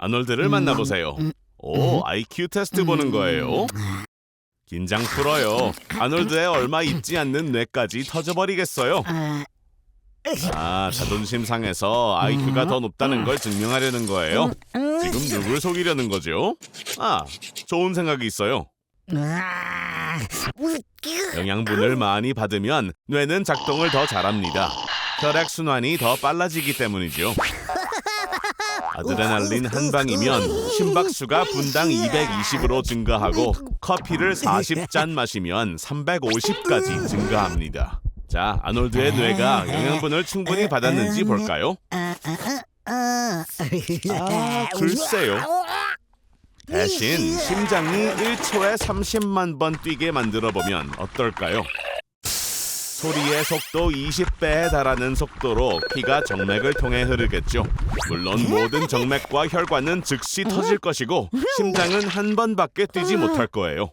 아놀드를 만나보세요. 오, IQ 테스트 보는 거예요. 긴장 풀어요. 아놀드의 얼마 있지 않는 뇌까지 터져버리겠어요. 자존심 상해서 IQ가 더 높다는 걸 증명하려는 거예요. 지금 누굴 속이려는 거죠? 좋은 생각이 있어요. 영양분을 많이 받으면 뇌는 작동을 더 잘합니다. 혈액순환이 더 빨라지기 때문이죠. 아드레날린 한 방이면 심박수가 분당 220으로 증가하고 커피를 40잔 마시면 350까지 증가합니다. 자, 아놀드의 뇌가 영양분을 충분히 받았는지 볼까요? 글쎄요. 대신 심장이 1초에 30만 번 뛰게 만들어보면 어떨까요? 소리의 속도 20배에 달하는 속도로 피가 정맥을 통해 흐르겠죠. 물론 모든 정맥과 혈관은 즉시 터질 것이고 심장은 한 번밖에 뛰지 못할 거예요.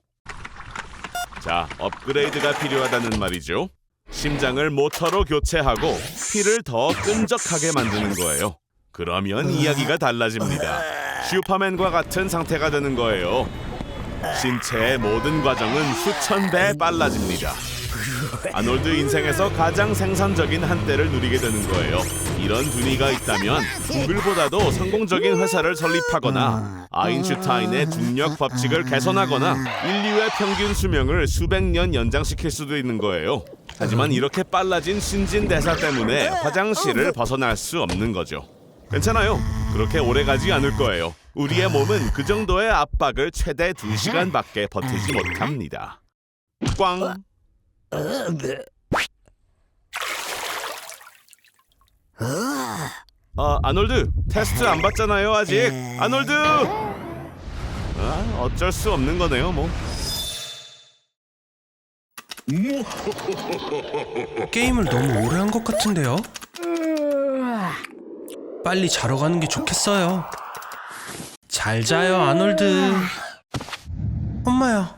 자, 업그레이드가 필요하다는 말이죠. 심장을 모터로 교체하고 피를 더 끈적하게 만드는 거예요. 그러면 이야기가 달라집니다. 슈퍼맨과 같은 상태가 되는 거예요. 신체의 모든 과정은 수천 배 빨라집니다. 아놀드 인생에서 가장 생산적인 한때를 누리게 되는 거예요. 이런 두뇌가 있다면 구글보다도 성공적인 회사를 설립하거나 아인슈타인의 중력 법칙을 개선하거나 인류의 평균 수명을 수백 년 연장시킬 수도 있는 거예요. 하지만 이렇게 빨라진 신진대사 때문에 화장실을 벗어날 수 없는 거죠. 괜찮아요. 그렇게 오래 가지 않을 거예요. 우리의 몸은 그 정도의 압박을 최대 2시간밖에 버티지 못합니다. 꽝! 아놀드, 테스트 안 받잖아요, 아직. 아놀드! 어쩔 수 없는 거네요, 뭐. 게임을 너무 오래 한 것 같은데요? 빨리 자러 가는 게 좋겠어요. 잘 자요, 아놀드. 엄마야.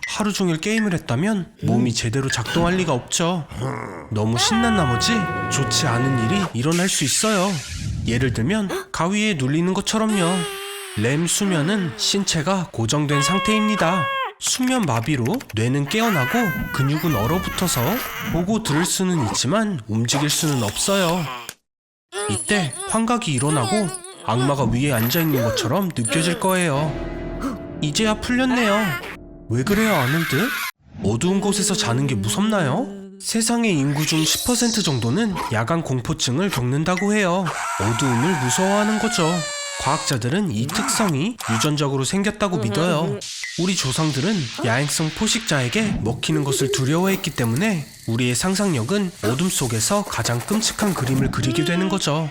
하루 종일 게임을 했다면 몸이 제대로 작동할 리가 없죠. 너무 신난 나머지 좋지 않은 일이 일어날 수 있어요. 예를 들면 가위에 눌리는 것처럼요. 렘 수면은 신체가 고정된 상태입니다. 수면 마비로 뇌는 깨어나고 근육은 얼어붙어서 보고 들을 수는 있지만 움직일 수는 없어요. 이때 환각이 일어나고 악마가 위에 앉아있는 것처럼 느껴질 거예요. 이제야 풀렸네요. 왜 그래요, 아놀드? 어두운 곳에서 자는 게 무섭나요? 세상의 인구 중 10% 정도는 야간 공포증을 겪는다고 해요. 어두움을 무서워하는 거죠. 과학자들은 이 특성이 유전적으로 생겼다고 믿어요. 우리 조상들은 야행성 포식자에게 먹히는 것을 두려워했기 때문에 우리의 상상력은 어둠 속에서 가장 끔찍한 그림을 그리게 되는 거죠.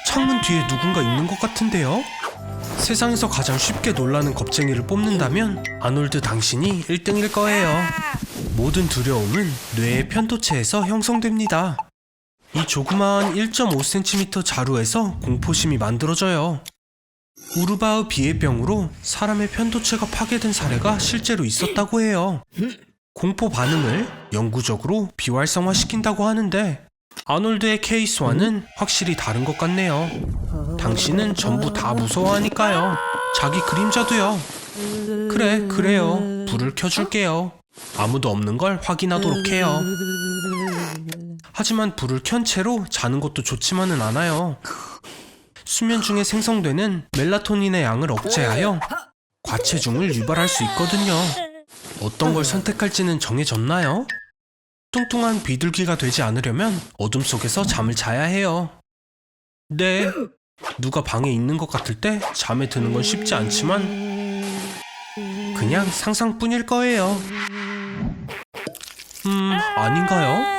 창문 뒤에 누군가 있는 것 같은데요? 세상에서 가장 쉽게 놀라는 겁쟁이를 뽑는다면 아놀드 당신이 1등일 거예요. 모든 두려움은 뇌의 편도체에서 형성됩니다. 이 조그마한 1.5cm 자루에서 공포심이 만들어져요. 우르바흐 비애병으로 사람의 편도체가 파괴된 사례가 실제로 있었다고 해요. 공포 반응을 영구적으로 비활성화시킨다고 하는데 아놀드의 케이스와는 확실히 다른 것 같네요. 당신은 전부 다 무서워하니까요. 자기 그림자도요. 그래요. 불을 켜줄게요. 아무도 없는 걸 확인하도록 해요. 하지만 불을 켠 채로 자는 것도 좋지만은 않아요. 수면 중에 생성되는 멜라토닌의 양을 억제하여 과체중을 유발할 수 있거든요. 어떤 걸 선택할지는 정해졌나요? 뚱뚱한 비둘기가 되지 않으려면 어둠 속에서 잠을 자야 해요. 네, 누가 방에 있는 것 같을 때 잠에 드는 건 쉽지 않지만 그냥 상상뿐일 거예요. 아닌가요?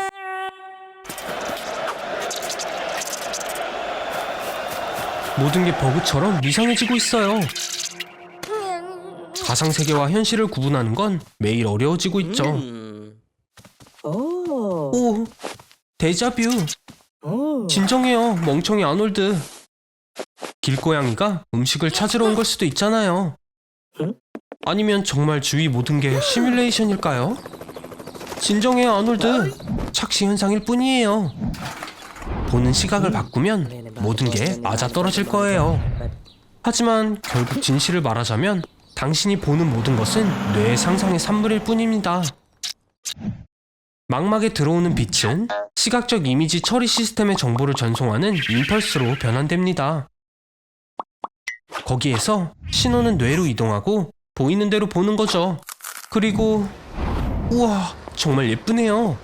모든 게 버그처럼 이상해지고 있어요. 가상세계와 현실을 구분하는 건 매일 어려워지고 있죠. 오, 데자뷰. 진정해요, 멍청이 아놀드. 길고양이가 음식을 찾으러 온 걸 수도 있잖아요. 아니면 정말 주위 모든 게 시뮬레이션일까요? 진정해요, 아놀드. 착시 현상일 뿐이에요. 보는 시각을 바꾸면 모든 게 맞아떨어질 거예요. 하지만 결국 진실을 말하자면 당신이 보는 모든 것은 뇌의 상상의 산물일 뿐입니다. 망막에 들어오는 빛은 시각적 이미지 처리 시스템의 정보를 전송하는 임펄스로 변환됩니다. 거기에서 신호는 뇌로 이동하고 보이는 대로 보는 거죠. 그리고 우와, 정말 예쁘네요.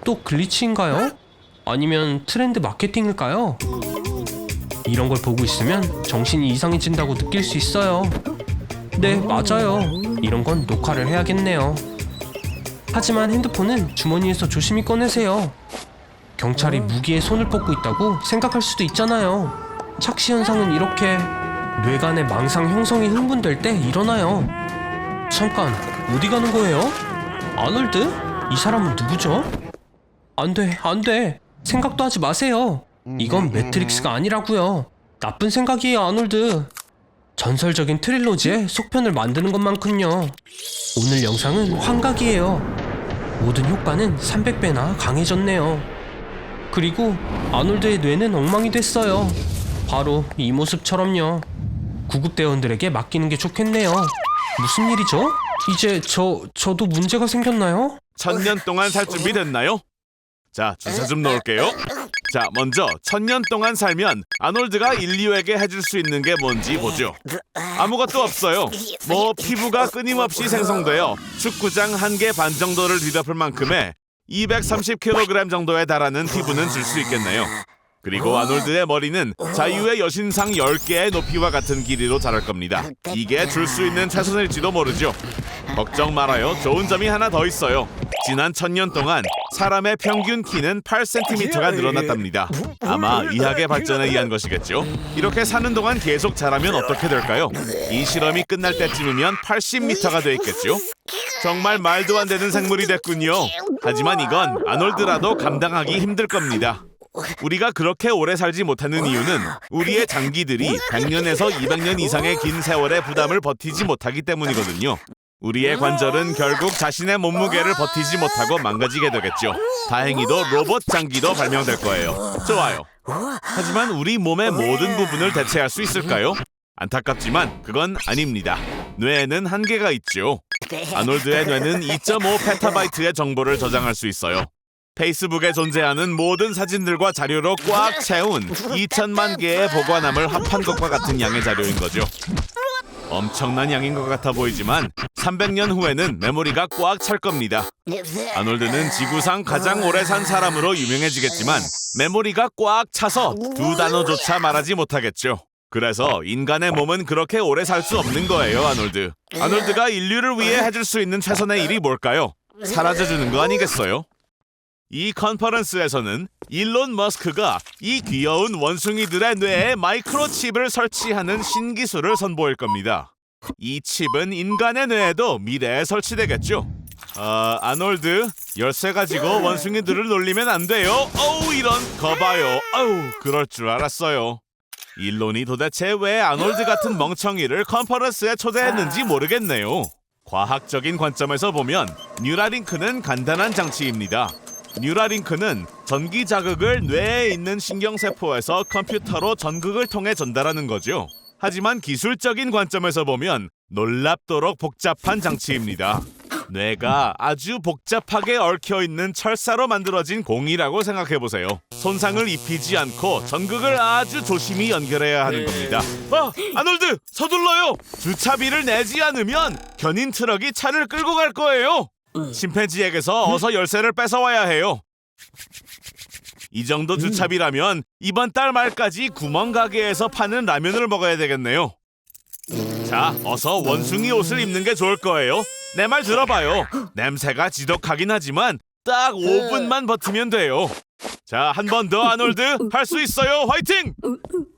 또 글리치인가요? 아니면 트렌드 마케팅일까요? 이런 걸 보고 있으면 정신이 이상해진다고 느낄 수 있어요. 네, 맞아요. 이런 건 녹화를 해야겠네요. 하지만 핸드폰은 주머니에서 조심히 꺼내세요. 경찰이 무기에 손을 뻗고 있다고 생각할 수도 있잖아요. 착시 현상은 이렇게 뇌간의 망상 형성이 흥분될 때 일어나요. 잠깐, 어디 가는 거예요? 아놀드? 이 사람은 누구죠? 안 돼. 생각도 하지 마세요. 이건 매트릭스가 아니라고요. 나쁜 생각이에요, 아놀드. 전설적인 트릴로지의 속편을 만드는 것만큼요. 오늘 영상은 환각이에요. 모든 효과는 300배나 강해졌네요. 그리고 아놀드의 뇌는 엉망이 됐어요. 바로 이 모습처럼요. 구급대원들에게 맡기는 게 좋겠네요. 무슨 일이죠? 이제 저도 문제가 생겼나요? 1000년 동안 살 준비 됐나요? 자, 주사 좀 넣을게요. 자, 먼저 1000년 동안 살면 아놀드가 인류에게 해줄 수 있는 게 뭔지 보죠. 아무것도 없어요. 뭐 피부가 끊임없이 생성되어 축구장 1개 반 정도를 뒤덮을 만큼의 230kg 정도에 달하는 피부는 줄 수 있겠네요. 그리고 아놀드의 머리는 자유의 여신상 10개의 높이와 같은 길이로 자랄 겁니다. 이게 줄 수 있는 최선일지도 모르죠. 걱정 말아요. 좋은 점이 하나 더 있어요. 지난 1000년 동안 사람의 평균 키는 8cm가 늘어났답니다. 아마 의학의 발전에 의한 것이겠죠. 이렇게 사는 동안 계속 자라면 어떻게 될까요? 이 실험이 끝날 때쯤이면 80m가 돼 있겠죠. 정말 말도 안 되는 생물이 됐군요. 하지만 이건 아놀드라도 감당하기 힘들 겁니다. 우리가 그렇게 오래 살지 못하는 이유는 우리의 장기들이 100년에서 200년 이상의 긴 세월의 부담을 버티지 못하기 때문이거든요. 우리의 관절은 결국 자신의 몸무게를 버티지 못하고 망가지게 되겠죠. 다행히도 로봇 장기도 발명될 거예요. 좋아요. 하지만 우리 몸의 모든 부분을 대체할 수 있을까요? 안타깝지만 그건 아닙니다. 뇌에는 한계가 있죠. 아놀드의 뇌는 2.5 페타바이트의 정보를 저장할 수 있어요. 페이스북에 존재하는 모든 사진들과 자료로 꽉 채운 2천만 개의 보관함을 합한 것과 같은 양의 자료인 거죠. 엄청난 양인 것 같아 보이지만 300년 후에는 메모리가 꽉 찰 겁니다. 아놀드는 지구상 가장 오래 산 사람으로 유명해지겠지만 메모리가 꽉 차서 2단어조차 말하지 못하겠죠. 그래서 인간의 몸은 그렇게 오래 살 수 없는 거예요, 아놀드. 아놀드가 인류를 위해 해줄 수 있는 최선의 일이 뭘까요? 사라져주는 거 아니겠어요? 이 컨퍼런스에서는 일론 머스크가 이 귀여운 원숭이들의 뇌에 마이크로칩을 설치하는 신기술을 선보일 겁니다. 이 칩은 인간의 뇌에도 미래에 설치되겠죠. 아놀드, 열쇠 가지고 원숭이들을 놀리면 안 돼요. 어우, 이런, 거봐요. 어우, 그럴 줄 알았어요. 일론이 도대체 왜 아놀드 같은 멍청이를 컨퍼런스에 초대했는지 모르겠네요. 과학적인 관점에서 보면 뉴라링크는 간단한 장치입니다. 뉴라링크는 전기 자극을 뇌에 있는 신경세포에서 컴퓨터로 전극을 통해 전달하는 거죠. 하지만 기술적인 관점에서 보면 놀랍도록 복잡한 장치입니다. 뇌가 아주 복잡하게 얽혀있는 철사로 만들어진 공이라고 생각해보세요. 손상을 입히지 않고 전극을 아주 조심히 연결해야 하는 겁니다. 아놀드! 서둘러요! 주차비를 내지 않으면 견인 트럭이 차를 끌고 갈 거예요. 침팬지에게서 어서 열쇠를 뺏어와야 해요. 이 정도 주차비라면 이번 달 말까지 구멍가게에서 파는 라면을 먹어야 되겠네요. 자, 어서 원숭이 옷을 입는 게 좋을 거예요. 내 말 들어봐요. 냄새가 지독하긴 하지만 딱 5분만 버티면 돼요. 자, 한 번 더 아놀드, 할 수 있어요. 화이팅!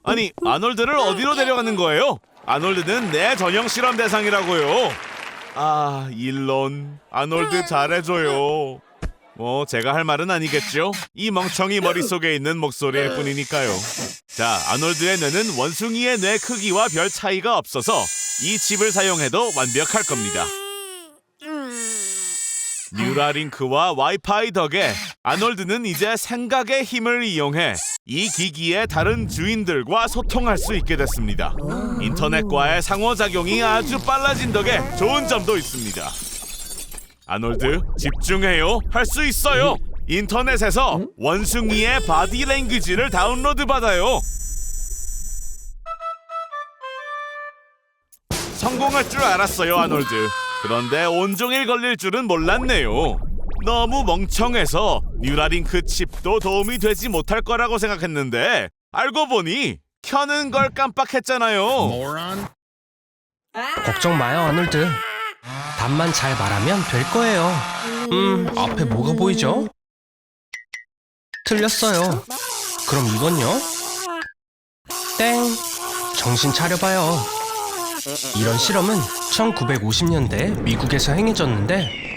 아니, 아놀드를 어디로 데려가는 거예요? 아놀드는 내 전형 실험 대상이라고요. 일론, 아놀드 잘해줘요. 뭐 제가 할 말은 아니겠죠? 이 멍청이 머릿속에 있는 목소리일 뿐이니까요. 자, 아놀드의 뇌는 원숭이의 뇌 크기와 별 차이가 없어서 이 칩을 사용해도 완벽할 겁니다. 뉴라링크와 와이파이 덕에 아놀드는 이제 생각의 힘을 이용해 이 기기의 다른 주인들과 소통할 수 있게 됐습니다. 인터넷과의 상호작용이 아주 빨라진 덕에 좋은 점도 있습니다. 아놀드, 집중해요. 할 수 있어요. 인터넷에서 원숭이의 바디 랭귀지를 다운로드 받아요. 성공할 줄 알았어요, 아놀드. 그런데 온종일 걸릴 줄은 몰랐네요. 너무 멍청해서 뉴라링크 칩도 도움이 되지 못할 거라고 생각했는데 알고 보니 켜는 걸 깜빡했잖아요. 걱정 마요, 아놀드. 답만 잘 말하면 될 거예요. 앞에 뭐가 보이죠? 틀렸어요. 그럼 이건요? 땡! 정신 차려봐요. 이런 실험은 1950년대 미국에서 행해졌는데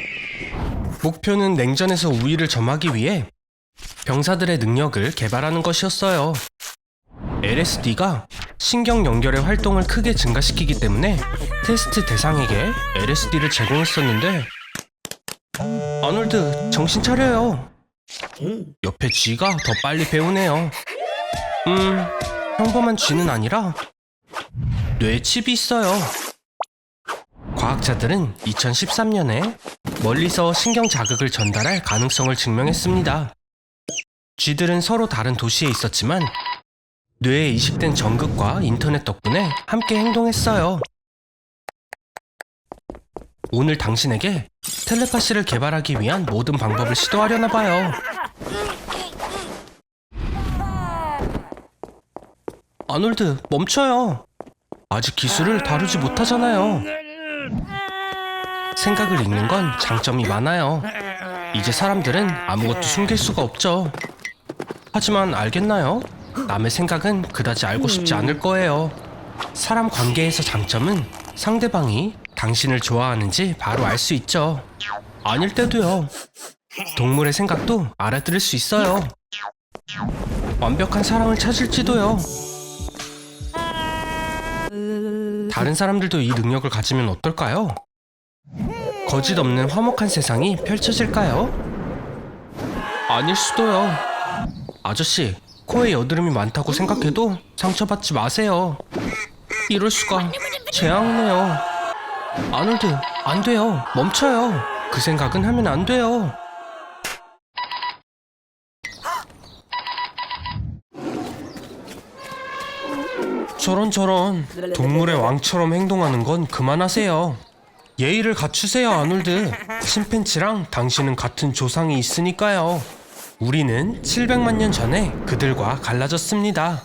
목표는 냉전에서 우위를 점하기 위해 병사들의 능력을 개발하는 것이었어요. LSD가 신경 연결의 활동을 크게 증가시키기 때문에 테스트 대상에게 LSD를 제공했었는데 아놀드, 정신 차려요. 옆에 쥐가 더 빨리 배우네요. 평범한 쥐는 아니라 뇌에 칩이 있어요. 과학자들은 2013년에 멀리서 신경 자극을 전달할 가능성을 증명했습니다. 쥐들은 서로 다른 도시에 있었지만 뇌에 이식된 전극과 인터넷 덕분에 함께 행동했어요. 오늘 당신에게 텔레파시를 개발하기 위한 모든 방법을 시도하려나 봐요. 아놀드, 멈춰요. 아직 기술을 다루지 못하잖아요. 생각을 읽는 건 장점이 많아요. 이제 사람들은 아무것도 숨길 수가 없죠. 하지만 알겠나요? 남의 생각은 그다지 알고 싶지 않을 거예요. 사람 관계에서 장점은 상대방이 당신을 좋아하는지 바로 알 수 있죠. 아닐 때도요. 동물의 생각도 알아들을 수 있어요. 완벽한 사랑을 찾을지도요. 다른 사람들도 이 능력을 가지면 어떨까요? 거짓 없는 화목한 세상이 펼쳐질까요? 아닐 수도요. 아저씨, 코에 여드름이 많다고 생각해도 상처받지 마세요. 이럴 수가. 재앙이네요. 아놀드, 안 돼요. 멈춰요. 그 생각은 하면 안 돼요. 저런 동물의 왕처럼 행동하는 건 그만하세요. 예의를 갖추세요, 아놀드. 침팬지랑 당신은 같은 조상이 있으니까요. 우리는 700만 년 전에 그들과 갈라졌습니다.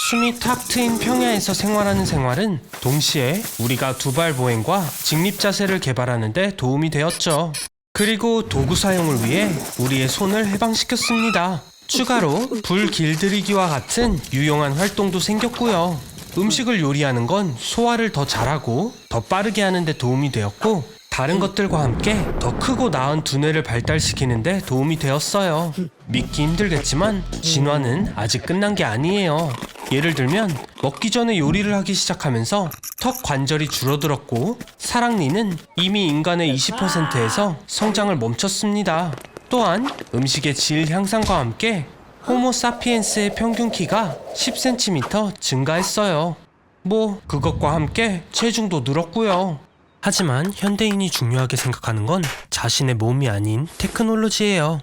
숨이 탁 트인 평야에서 생활하는 생활은 동시에 우리가 두발 보행과 직립자세를 개발하는 데 도움이 되었죠. 그리고 도구 사용을 위해 우리의 손을 해방시켰습니다. 추가로 불 길들이기와 같은 유용한 활동도 생겼고요. 음식을 요리하는 건 소화를 더 잘하고 더 빠르게 하는 데 도움이 되었고 다른 것들과 함께 더 크고 나은 두뇌를 발달시키는 데 도움이 되었어요. 믿기 힘들겠지만 진화는 아직 끝난 게 아니에요. 예를 들면 먹기 전에 요리를 하기 시작하면서 턱 관절이 줄어들었고 사랑니는 이미 인간의 20%에서 성장을 멈췄습니다. 또한 음식의 질 향상과 함께 호모 사피엔스의 평균 키가 10cm 증가했어요. 뭐 그것과 함께 체중도 늘었고요. 하지만 현대인이 중요하게 생각하는 건 자신의 몸이 아닌 테크놀로지예요.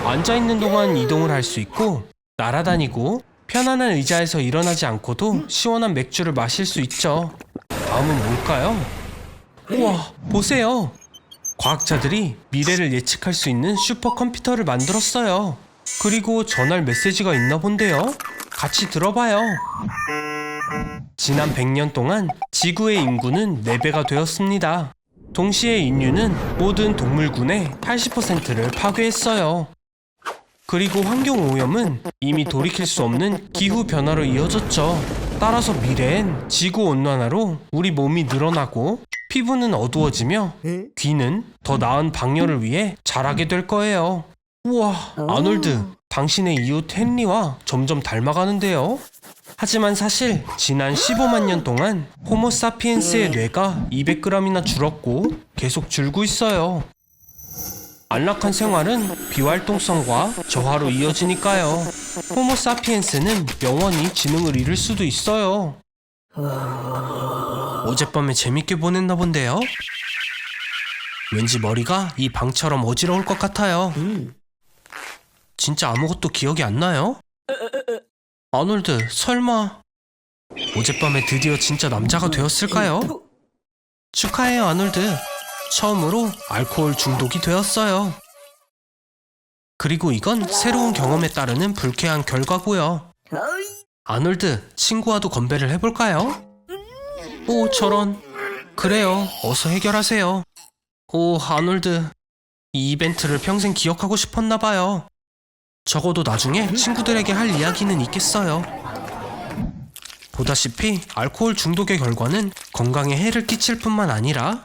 앉아있는 동안 이동을 할 수 있고 날아다니고 편안한 의자에서 일어나지 않고도 시원한 맥주를 마실 수 있죠. 다음은 뭘까요? 우와, 보세요. 과학자들이 미래를 예측할 수 있는 슈퍼컴퓨터를 만들었어요. 그리고 전할 메시지가 있나 본데요. 같이 들어봐요. 지난 100년 동안 지구의 인구는 4배가 되었습니다. 동시에 인류는 모든 동물군의 80%를 파괴했어요. 그리고 환경오염은 이미 돌이킬 수 없는 기후변화로 이어졌죠. 따라서 미래엔 지구온난화로 우리 몸이 늘어나고 피부는 어두워지며 귀는 더 나은 방열을 위해 자라게 될 거예요. 우와, 아놀드, 당신의 이웃 헨리와 점점 닮아가는데요. 하지만 사실 지난 15만 년 동안 호모 사피엔스의 뇌가 200g이나 줄었고 계속 줄고 있어요. 안락한 생활은 비활동성과 저하로 이어지니까요. 호모사피엔스는 영원히 지능을 잃을 수도 있어요. 어젯밤에 재밌게 보냈나 본데요. 왠지 머리가 이 방처럼 어지러울 것 같아요. 진짜 아무것도 기억이 안 나요? 아놀드, 설마 어젯밤에 드디어 진짜 남자가 되었을까요? 축하해요, 아놀드. 처음으로 알코올 중독이 되었어요. 그리고 이건 새로운 경험에 따르는 불쾌한 결과고요. 아놀드, 친구와도 건배를 해볼까요? 오, 저런. 그래요, 어서 해결하세요. 오, 아놀드. 이 이벤트를 평생 기억하고 싶었나봐요. 적어도 나중에 친구들에게 할 이야기는 있겠어요. 보다시피 알코올 중독의 결과는 건강에 해를 끼칠 뿐만 아니라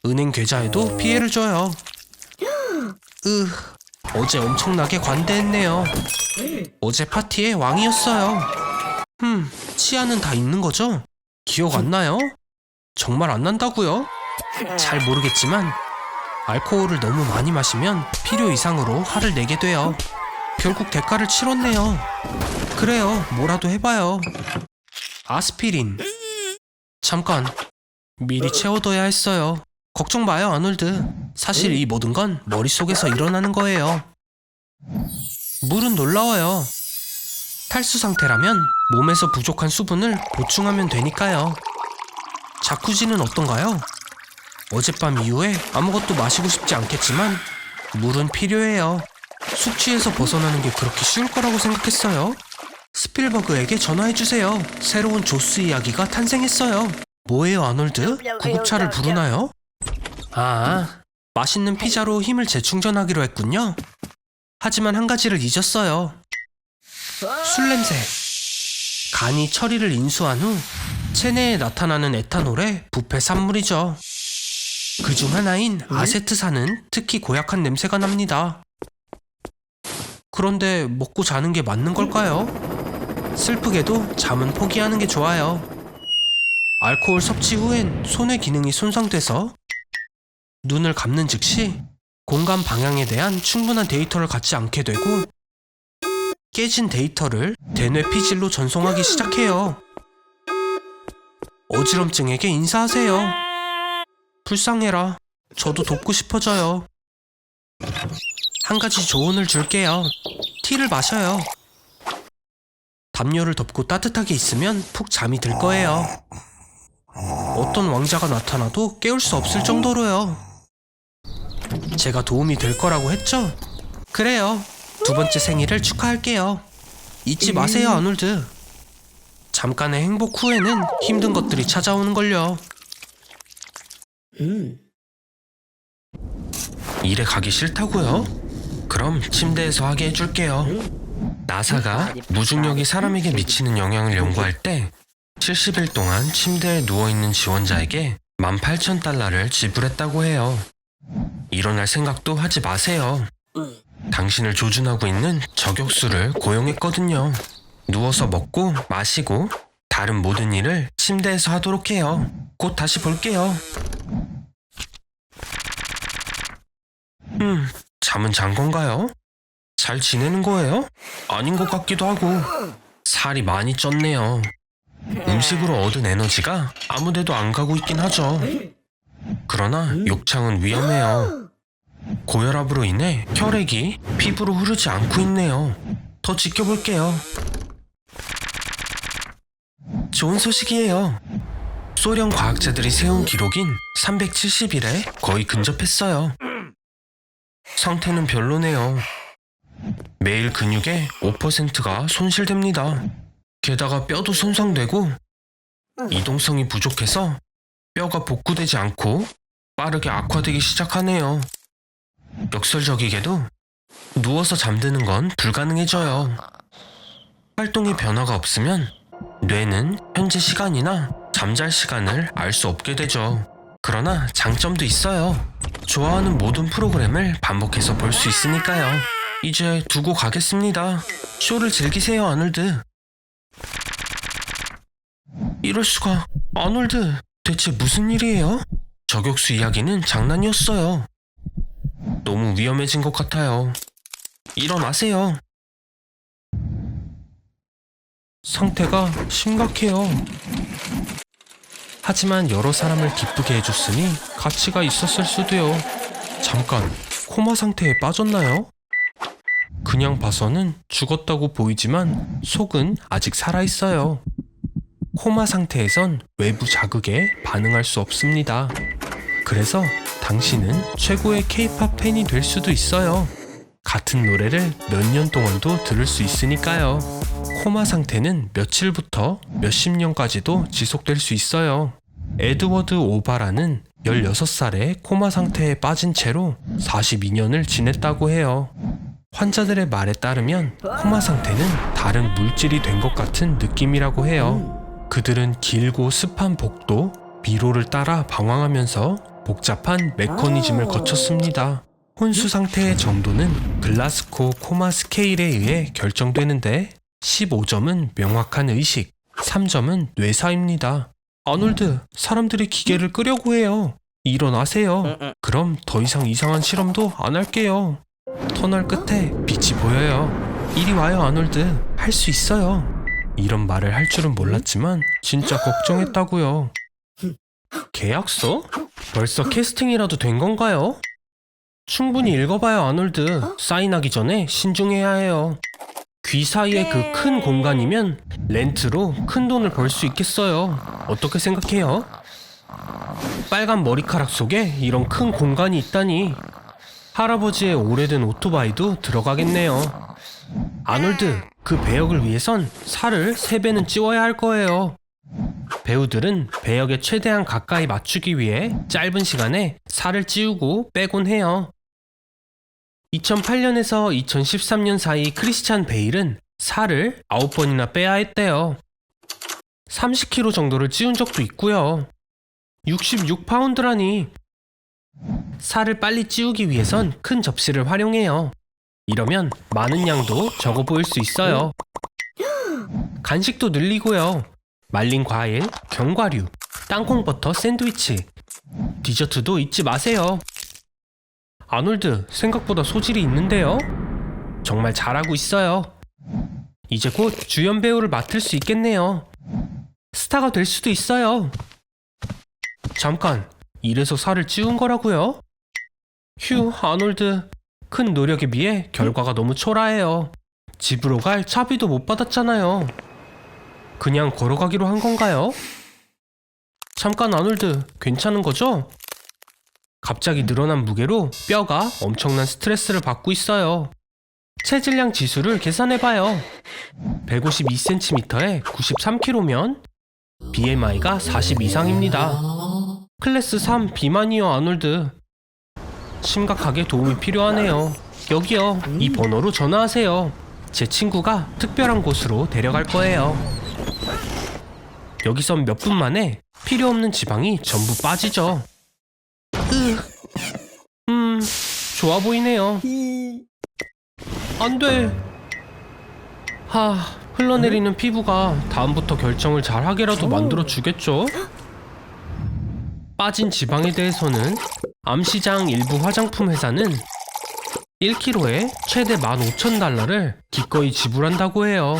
은행 계좌에도 피해를 줘요. 어제 엄청나게 관대했네요. 어제 파티의 왕이었어요. 치아는 다 있는 거죠? 기억 안 나요? 정말 안 난다고요? 잘 모르겠지만 알코올을 너무 많이 마시면 필요 이상으로 화를 내게 돼요. 결국 대가를 치렀네요. 그래요, 뭐라도 해봐요. 아스피린. 잠깐, 미리 채워둬야 했어요. 걱정 마요, 아놀드. 사실 이 모든 건 머릿속에서 일어나는 거예요. 물은 놀라워요. 탈수 상태라면 몸에서 부족한 수분을 보충하면 되니까요. 자쿠지는 어떤가요? 어젯밤 이후에 아무것도 마시고 싶지 않겠지만 물은 필요해요. 숙취에서 벗어나는 게 그렇게 쉬울 거라고 생각했어요? 스필버그에게 전화해주세요. 새로운 조스 이야기가 탄생했어요. 뭐예요, 아놀드? 구급차를 부르나요? 아, 맛있는 피자로 힘을 재충전하기로 했군요. 하지만 한 가지를 잊었어요. 술 냄새. 간이 처리를 인수한 후 체내에 나타나는 에탄올의 부패 산물이죠. 그중 하나인 아세트산은 특히 고약한 냄새가 납니다. 그런데 먹고 자는 게 맞는 걸까요? 슬프게도 잠은 포기하는 게 좋아요. 알코올 섭취 후엔 손의 기능이 손상돼서 눈을 감는 즉시 공간 방향에 대한 충분한 데이터를 갖지 않게 되고 깨진 데이터를 대뇌 피질로 전송하기 시작해요. 어지럼증에게 인사하세요. 불쌍해라. 저도 돕고 싶어져요. 한 가지 조언을 줄게요. 티를 마셔요. 담요를 덮고 따뜻하게 있으면 푹 잠이 들 거예요. 어떤 왕자가 나타나도 깨울 수 없을 정도로요. 제가 도움이 될 거라고 했죠? 그래요. 두 번째 생일을 축하할게요. 잊지 마세요, 아놀드. 잠깐의 행복 후에는 힘든 것들이 찾아오는걸요. 일에 가기 싫다고요? 그럼 침대에서 하게 해줄게요. 나사가 무중력이 사람에게 미치는 영향을 연구할 때 70일 동안 침대에 누워있는 지원자에게 18,000달러를 지불했다고 해요. 일어날 생각도 하지 마세요. 당신을 조준하고 있는 저격수를 고용했거든요. 누워서 먹고 마시고 다른 모든 일을 침대에서 하도록 해요. 곧 다시 볼게요. 잠은 잔 건가요? 잘 지내는 거예요? 아닌 것 같기도 하고. 살이 많이 쪘네요. 음식으로 얻은 에너지가 아무데도 안 가고 있긴 하죠. 그러나 욕창은 위험해요. 고혈압으로 인해 혈액이 피부로 흐르지 않고 있네요. 더 지켜볼게요. 좋은 소식이에요. 소련 과학자들이 세운 기록인 370일에 거의 근접했어요. 상태는 별로네요. 매일 근육의 5%가 손실됩니다. 게다가 뼈도 손상되고 이동성이 부족해서 뼈가 복구되지 않고 빠르게 악화되기 시작하네요. 역설적이게도 누워서 잠드는 건 불가능해져요. 활동의 변화가 없으면 뇌는 현재 시간이나 잠잘 시간을 알 수 없게 되죠. 그러나 장점도 있어요. 좋아하는 모든 프로그램을 반복해서 볼 수 있으니까요. 이제 두고 가겠습니다. 쇼를 즐기세요, 아놀드. 이럴 수가. 아놀드, 대체 무슨 일이에요? 저격수 이야기는 장난이었어요. 너무 위험해진 것 같아요. 일어나세요. 상태가 심각해요. 하지만 여러 사람을 기쁘게 해줬으니 가치가 있었을 수도요. 잠깐, 코마 상태에 빠졌나요? 그냥 봐서는 죽었다고 보이지만 속은 아직 살아있어요. 코마 상태에선 외부 자극에 반응할 수 없습니다. 그래서 당신은 최고의 K-팝 팬이 될 수도 있어요. 같은 노래를 몇 년 동안도 들을 수 있으니까요. 코마 상태는 며칠부터 몇십 년까지도 지속될 수 있어요. 에드워드 오바라는 16살에 코마 상태에 빠진 채로 42년을 지냈다고 해요. 환자들의 말에 따르면 코마 상태는 다른 물질이 된 것 같은 느낌이라고 해요. 그들은 길고 습한 복도, 미로를 따라 방황하면서 복잡한 메커니즘을 거쳤습니다. 혼수 상태의 정도는 글라스코 코마 스케일에 의해 결정되는데 15점은 명확한 의식, 3점은 뇌사입니다. 아놀드, 사람들이 기계를 끄려고 해요. 일어나세요. 그럼 더 이상 이상한 실험도 안 할게요. 터널 끝에 빛이 보여요. 이리 와요, 아놀드. 할 수 있어요. 이런 말을 할 줄은 몰랐지만 진짜 걱정했다고요. 계약서? 벌써 캐스팅이라도 된 건가요? 충분히 읽어봐요, 아놀드. 사인하기 전에 신중해야 해요. 귀 사이에 그 큰 공간이면 렌트로 큰 돈을 벌 수 있겠어요. 어떻게 생각해요? 빨간 머리카락 속에 이런 큰 공간이 있다니. 할아버지의 오래된 오토바이도 들어가겠네요. 아놀드, 그 배역을 위해선 살을 3배는 찌워야 할 거예요. 배우들은 배역에 최대한 가까이 맞추기 위해 짧은 시간에 살을 찌우고 빼곤 해요. 2008년에서 2013년 사이 크리스찬 베일은 살을 9번이나 빼야 했대요. 30kg 정도를 찌운 적도 있고요. 66파운드라니. 살을 빨리 찌우기 위해선 큰 접시를 활용해요. 이러면 많은 양도 적어 보일 수 있어요. 간식도 늘리고요. 말린 과일, 견과류, 땅콩버터 샌드위치, 디저트도 잊지 마세요. 아놀드, 생각보다 소질이 있는데요? 정말 잘하고 있어요. 이제 곧 주연 배우를 맡을 수 있겠네요. 스타가 될 수도 있어요. 잠깐, 이래서 살을 찌운 거라고요? 휴, 아놀드. 큰 노력에 비해 결과가 너무 초라해요. 집으로 갈 차비도 못 받았잖아요. 그냥 걸어가기로 한 건가요? 잠깐, 아놀드. 괜찮은 거죠? 갑자기 늘어난 무게로 뼈가 엄청난 스트레스를 받고 있어요. 체질량 지수를 계산해봐요. 152cm에 93kg면 BMI가 40 이상입니다. 클래스 3 비만이요, 아놀드. 심각하게 도움이 필요하네요. 여기요. 이 번호로 전화하세요. 제 친구가 특별한 곳으로 데려갈 거예요. 여기선 몇 분 만에 필요 없는 지방이 전부 빠지죠. 좋아 보이네요. 안 돼. 흘러내리는 피부가 다음부터 결정을 잘하게라도 만들어 주겠죠? 빠진 지방에 대해서는 암시장 일부 화장품 회사는 1kg에 최대 15,000달러를 기꺼이 지불한다고 해요.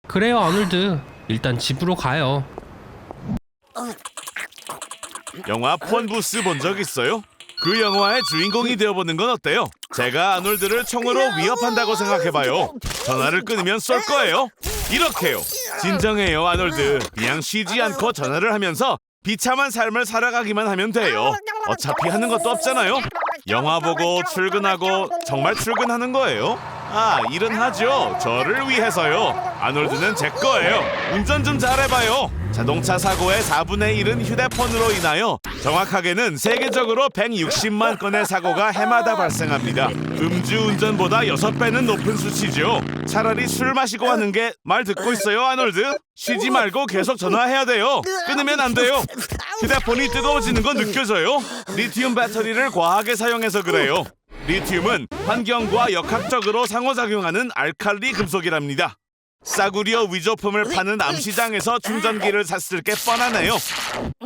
그래요, 아놀드. 일단 집으로 가요. 영화 폰부스 본 적 있어요? 그 영화의 주인공이 되어보는 건 어때요? 제가 아놀드를 총으로 위협한다고 생각해봐요. 전화를 끊으면 쏠 거예요. 이렇게요. 진정해요, 아놀드. 그냥 쉬지 않고 전화를 하면서 비참한 삶을 살아가기만 하면 돼요. 어차피 하는 것도 없잖아요. 영화 보고 출근하고 정말 출근하는 거예요? 일은 하죠. 저를 위해서요. 아놀드는 제 거예요. 운전 좀 잘해봐요. 자동차 사고의 4분의 1은 휴대폰으로 인하여 정확하게는 세계적으로 160만 건의 사고가 해마다 발생합니다. 음주운전보다 6배는 높은 수치죠. 차라리 술 마시고 하는 게 말 듣고 있어요, 아놀드? 쉬지 말고 계속 전화해야 돼요. 끊으면 안 돼요. 휴대폰이 뜨거워지는 건 느껴져요. 리튬 배터리를 과하게 사용해서 그래요. 리튬은 환경과 역학적으로 상호작용하는 알칼리 금속이랍니다. 싸구려 위조품을 파는 암시장에서 충전기를 샀을 게 뻔하네요.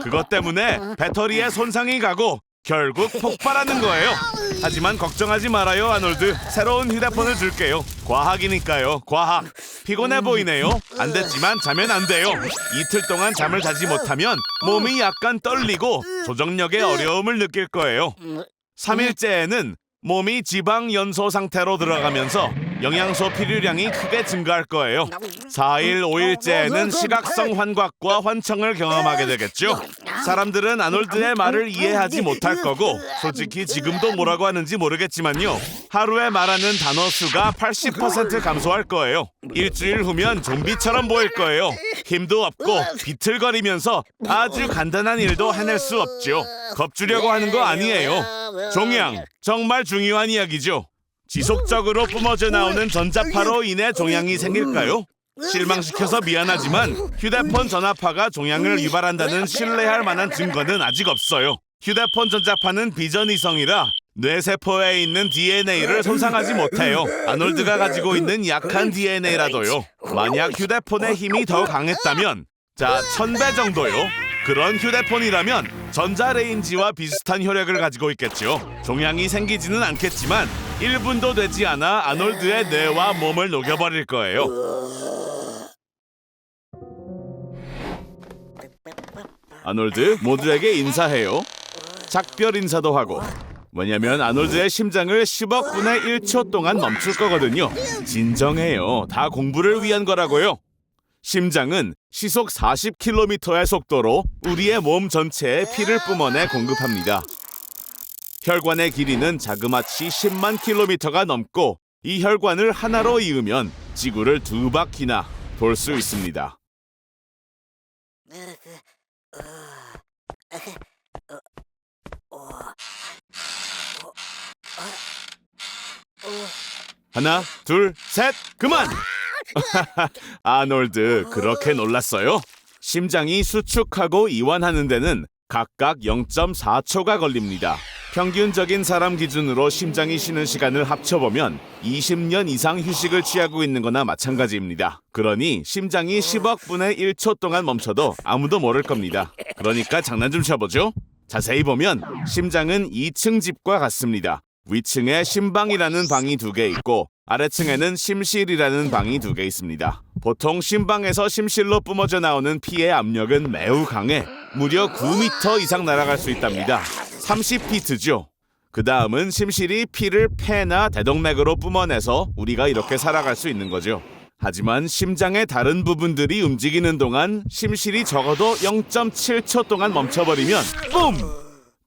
그것 때문에 배터리에 손상이 가고 결국 폭발하는 거예요. 하지만 걱정하지 말아요, 아놀드. 새로운 휴대폰을 줄게요. 과학이니까요, 과학. 피곤해 보이네요. 안 됐지만 자면 안 돼요. 이틀 동안 잠을 자지 못하면 몸이 약간 떨리고 조정력에 어려움을 느낄 거예요. 3일째에는 몸이 지방 연소 상태로 들어가면서 영양소 필요량이 크게 증가할 거예요. 4일, 5일째에는 시각성 환각과 환청을 경험하게 되겠죠. 사람들은 아놀드의 말을 이해하지 못할 거고 솔직히 지금도 뭐라고 하는지 모르겠지만요. 하루에 말하는 단어 수가 80% 감소할 거예요. 일주일 후면 좀비처럼 보일 거예요. 힘도 없고 비틀거리면서 아주 간단한 일도 해낼 수 없죠. 겁주려고 하는 거 아니에요. 종양, 정말 중요한 이야기죠. 지속적으로 뿜어져 나오는 전자파로 인해 종양이 생길까요? 실망시켜서 미안하지만 휴대폰 전화파가 종양을 유발한다는 신뢰할 만한 증거는 아직 없어요. 휴대폰 전자파는 비전이성이라 뇌세포에 있는 DNA를 손상하지 못해요. 아놀드가 가지고 있는 약한 DNA라도요. 만약 휴대폰의 힘이 더 강했다면 1000배 정도요. 그런 휴대폰이라면 전자레인지와 비슷한 효력을 가지고 있겠죠. 종양이 생기지는 않겠지만 1분도 되지 않아 아놀드의 뇌와 몸을 녹여버릴 거예요. 아놀드, 모두에게 인사해요. 작별 인사도 하고. 왜냐면 아놀드의 심장을 10억 분의 1초 동안 멈출 거거든요. 진정해요. 다 공부를 위한 거라고요. 심장은 시속 40km의 속도로 우리의 몸 전체에 피를 뿜어내 공급합니다. 혈관의 길이는 자그마치 10만 킬로미터가 넘고 이 혈관을 하나로 이으면 지구를 2바퀴나 돌 수 있습니다. 하나, 둘, 셋, 그만! 아놀드, 그렇게 놀랐어요? 심장이 수축하고 이완하는 데는 각각 0.4초가 걸립니다. 평균적인 사람 기준으로 심장이 쉬는 시간을 합쳐보면 20년 이상 휴식을 취하고 있는 거나 마찬가지입니다. 그러니 심장이 10억 분의 1초 동안 멈춰도 아무도 모를 겁니다. 그러니까 장난 좀 쳐보죠. 자세히 보면 심장은 2층 집과 같습니다. 위층에 심방이라는 방이 2개 있고 아래층에는 심실이라는 방이 2개 있습니다. 보통 심방에서 심실로 뿜어져 나오는 피의 압력은 매우 강해 무려 9m 이상 날아갈 수 있답니다. 30피트죠. 그 다음은 심실이 피를 폐나 대동맥으로 뿜어내서 우리가 이렇게 살아갈 수 있는 거죠. 하지만 심장의 다른 부분들이 움직이는 동안 심실이 적어도 0.7초 동안 멈춰버리면 뿜!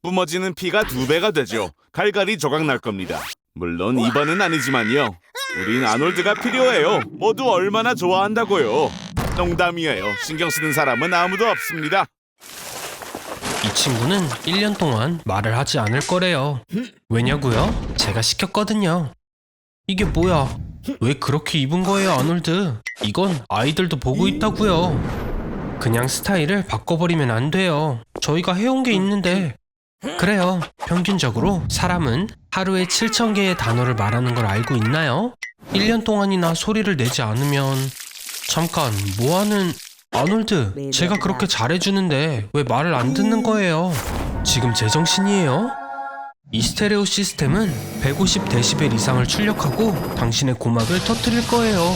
뿜어지는 피가 2배가 되죠. 갈갈이 조각날 겁니다. 물론 이번은 아니지만요. 우린 아놀드가 필요해요. 모두 얼마나 좋아한다고요. 농담이에요. 신경 쓰는 사람은 아무도 없습니다. 이 친구는 1년 동안 말을 하지 않을 거래요. 왜냐고요? 제가 시켰거든요. 이게 뭐야? 왜 그렇게 입은 거예요, 아놀드? 이건 아이들도 보고 있다고요. 그냥 스타일을 바꿔버리면 안 돼요. 저희가 해온 게 있는데. 그래요. 평균적으로 사람은 하루에 7,000개의 단어를 말하는 걸 알고 있나요? 1년 동안이나 소리를 내지 않으면 잠깐 뭐하는... 아놀드, 제가 그렇게 잘해주는데 왜 말을 안 듣는 거예요? 지금 제정신이에요? 이 스테레오 시스템은 150데시벨 이상을 출력하고 당신의 고막을 터뜨릴 거예요.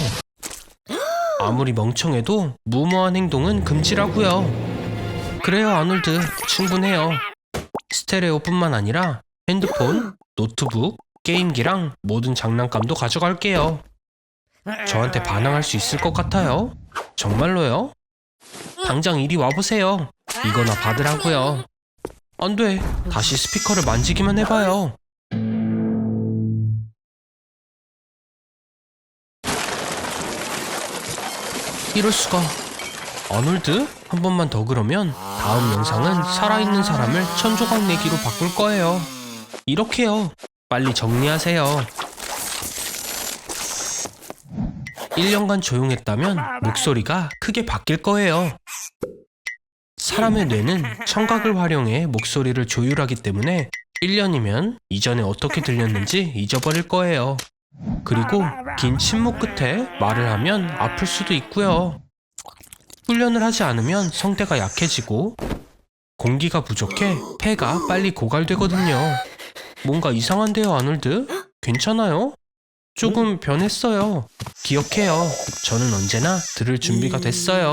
아무리 멍청해도 무모한 행동은 금지라고요. 그래요, 아놀드, 충분해요. 스테레오뿐만 아니라 핸드폰, 노트북, 게임기랑 모든 장난감도 가져갈게요. 저한테 반항할 수 있을 것 같아요? 정말로요? 당장 이리 와보세요. 이거나 받으라고요. 안 돼. 다시 스피커를 만지기만 해봐요. 이럴 수가. 아놀드? 한 번만 더 그러면 다음 영상은 살아있는 사람을 천조각 내기로 바꿀 거예요. 이렇게요. 빨리 정리하세요. 1년간 조용했다면 목소리가 크게 바뀔 거예요. 사람의 뇌는 청각을 활용해 목소리를 조율하기 때문에 1년이면 이전에 어떻게 들렸는지 잊어버릴 거예요. 그리고 긴 침묵 끝에 말을 하면 아플 수도 있고요. 훈련을 하지 않으면 성대가 약해지고 공기가 부족해 폐가 빨리 고갈되거든요. 뭔가 이상한데요, 아놀드? 괜찮아요? 조금 변했어요. 기억해요. 저는 언제나 들을 준비가 됐어요.